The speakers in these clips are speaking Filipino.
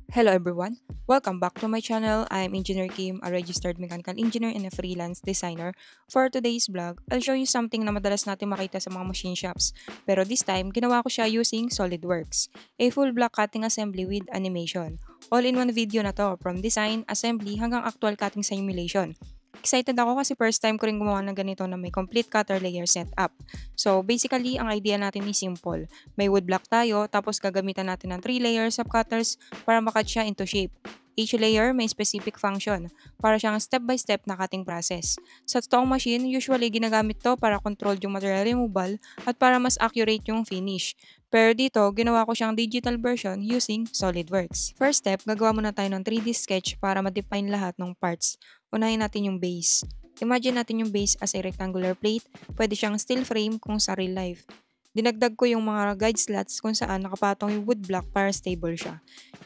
Hello everyone, welcome back to my channel. I'm Engineer Kim, a registered mechanical engineer and a freelance designer. For today's vlog, I'll show you something na madalas natin makita sa mga machine shops. Pero this time, ginawa ko siya using SolidWorks, a full block cutting assembly with animation. All-in-one video na to, from design, assembly, hanggang actual cutting simulation. Excited ako kasi first time ko rin gumawa ng ganito na may complete cutter layer setup. So basically, ang idea natin is simple. May wood block tayo, tapos gagamitan natin ng 3 layers of cutters para makat siya into shape. Each layer may specific function, para siyang step-by-step na cutting process. Sa totoong machine, usually ginagamit to para control yung material removal at para mas accurate yung finish. Pero dito, ginawa ko siyang digital version using SolidWorks. First step, gagawa muna tayo ng 3D sketch para ma-define lahat ng parts. Unahin natin yung base. Imagine natin yung base as a rectangular plate, pwede siyang steel frame kung sa real life. Dinagdag ko yung mga guide slots kung saan nakapatong yung wood block para stable siya.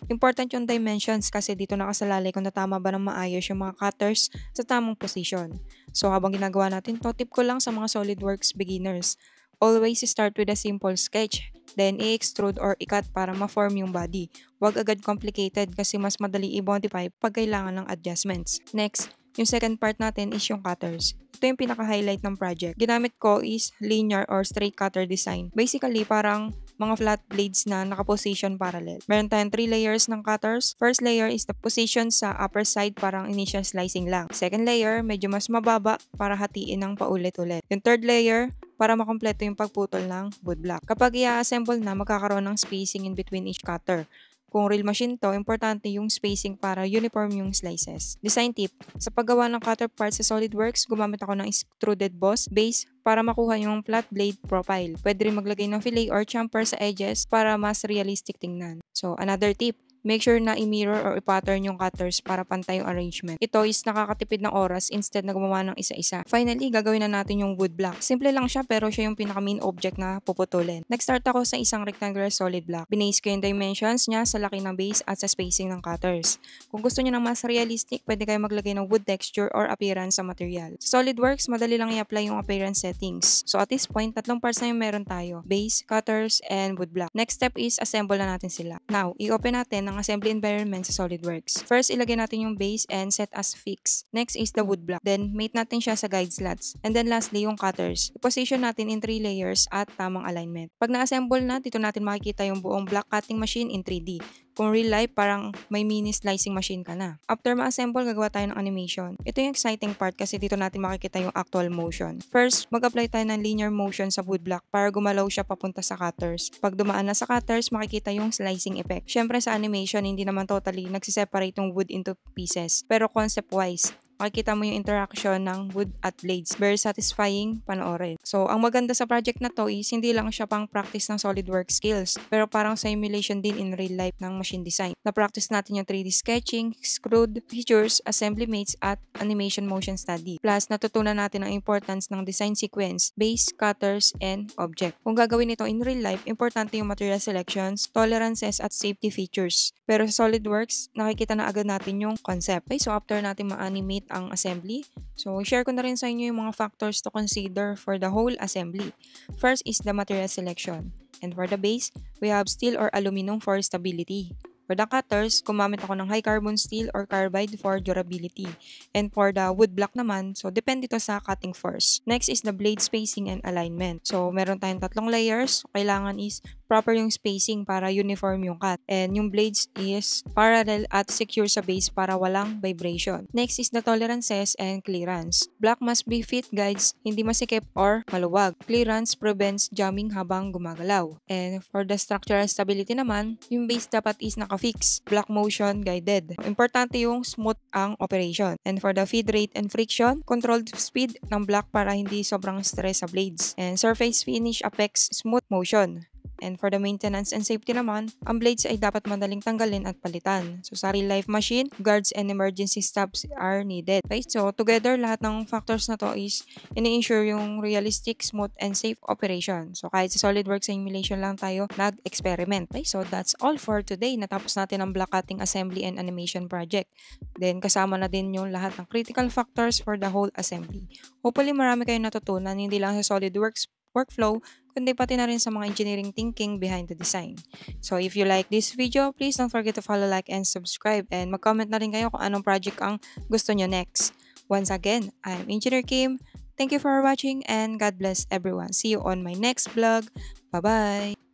Important yung dimensions kasi dito nakasalalay kung natama ba ng maayos yung mga cutters sa tamang position. So habang ginagawa natin to, tip ko lang sa mga SolidWorks beginners. Always start with a simple sketch, then i-extrude or i-cut para ma-form yung body. Huwag agad complicated kasi mas madali i-modify pag kailangan ng adjustments. Next, yung second part natin is yung cutters. Ito yung pinaka-highlight ng project. Ginamit ko is linear or straight cutter design. Basically, parang mga flat blades na nakaposition parallel. Meron tayong 3 layers ng cutters. First layer is the position sa upper side, parang initial slicing lang. Second layer, medyo mas mababa para hatiin ng paulit-ulit. Yung third layer, para makompleto yung pagputol ng wood block. Kapag i-assemble na, magkakaroon ng spacing in between each cutter. Kung real machine to, importante yung spacing para uniform yung slices. Design tip, sa paggawa ng cutter parts sa SolidWorks, gumamit ako ng extruded boss base para makuha yung flat blade profile. Pwede rin maglagay ng fillet or chamfer sa edges para mas realistic tingnan. So, another tip, make sure na i-mirror or i-pattern yung cutters para pantay yung arrangement. Ito is nakakatipid ng oras instead na gumawa ng isa-isa. Finally, gagawin na natin yung wood block. Simple lang siya pero siya yung pinaka-main object na puputulin. Nag-start ako sa isang rectangular solid block. Binase ko yung dimensions niya sa laki ng base at sa spacing ng cutters. Kung gusto niyo ng mas realistic, pwede kayo maglagay ng wood texture or appearance sa material. Sa SolidWorks, madali lang i-apply yung appearance settings. So at this point, tatlong parts na yung meron tayo. Base, cutters, and wood block. Next step is assemble na natin sila. Now, i-open natin ng assembly environment sa SolidWorks. First, ilagay natin yung base and set as fix. Next is the wood block. Then, mate natin siya sa guide slots. And then lastly, yung cutters. I-position natin in 3 layers at tamang alignment. Pag na-assemble na, dito natin makikita yung buong block cutting machine in 3D. Kung real life, parang may mini slicing machine ka na. After ma-assemble, gagawa tayo ng animation. Ito yung exciting part kasi dito natin makikita yung actual motion. First, mag-apply tayo ng linear motion sa wood block para gumalaw siya papunta sa cutters. Pag dumaan na sa cutters, makikita yung slicing effect. Syempre sa animation, hindi naman totally nagsiseparate yung wood into pieces. Pero concept-wise, makikita mo yung interaction ng wood at blades. Very satisfying panoorin. So, ang maganda sa project na to is hindi lang siya pang practice ng SolidWorks skills, pero parang simulation din in real life ng machine design. Na-practice natin yung 3D sketching, extrude, features, assembly mates, at animation motion study. Plus, natutunan natin ang importance ng design sequence, base, cutters, and object. Kung gagawin ito in real life, importante yung material selections, tolerances, at safety features. Pero sa SolidWorks, nakikita na agad natin yung concept. Okay, so after natin ma-animate ang assembly, so share ko na rin sa inyo yung mga factors to consider for the whole assembly. First is the material selection. And for the base, we have steel or aluminum for stability. For the cutters, gumamit ako ng high carbon steel or carbide for durability. And for the wood block naman, so depende ito sa cutting force. Next is the blade spacing and alignment. So meron tayong tatlong layers. Kailangan is proper yung spacing para uniform yung cut. And yung blades is parallel at secure sa base para walang vibration. Next is the tolerances and clearance. Block must be fit guides, hindi masikip or maluwag. Clearance prevents jamming habang gumagalaw. And for the structural stability naman, yung base dapat is naka-fix. Block motion guided. Importante yung smooth ang operation. And for the feed rate and friction, controlled speed ng block para hindi sobrang stress sa blades. And surface finish affects smooth motion. And for the maintenance and safety naman, ang blades ay dapat madaling tanggalin at palitan. So sa real life machine, guards and emergency stops are needed. Okay, so together lahat ng factors na to is ini-ensure yung realistic, smooth, and safe operation. So kahit sa SolidWorks simulation lang tayo nag-experiment. Okay, so that's all for today. Natapos natin ang block cutting assembly and animation project. Then kasama na din yung lahat ng critical factors for the whole assembly. Hopefully marami kayong natutunan, hindi lang sa SolidWorks, workflow, kundi pati na rin sa mga engineering thinking behind the design. So if you like this video, please don't forget to follow, like, and subscribe, and mag-comment na rin kayo kung anong project ang gusto nyo next. Once again, I'm Engineer Kim. Thank you for watching and God bless everyone. See you on my next vlog. Bye-bye!